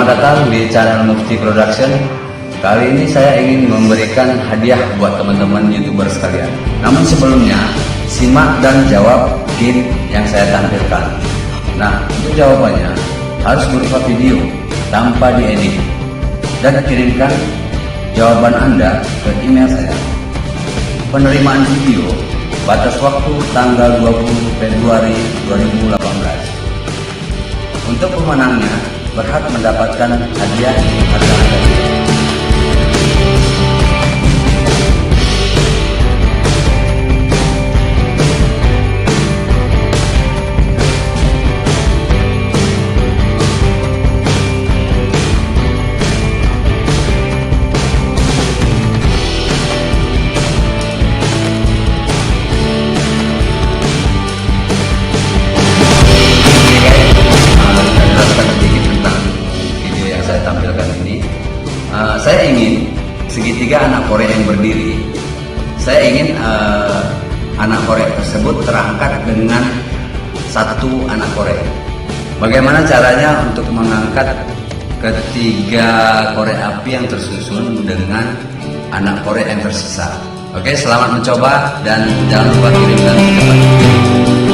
Selamat datang di channel Mufti Production. Kali ini saya ingin memberikan hadiah buat teman-teman YouTuber sekalian. Namun sebelumnya, simak dan jawab game yang saya tampilkan. Nah, untuk jawabannya harus berupa video tanpa diedit dan kirimkan jawaban Anda ke email saya. Penerimaan video batas waktu tanggal 20 Februari 2018. Untuk pemenangnya berhak mendapatkan hadiah harga. Saya ingin segitiga anak korek yang berdiri. Saya ingin anak korek tersebut terangkat dengan satu anak korek. Bagaimana caranya untuk mengangkat ketiga korek api yang tersusun dengan anak korek yang tersisa? Oke, selamat mencoba dan jangan lupa kirimkan ucapan.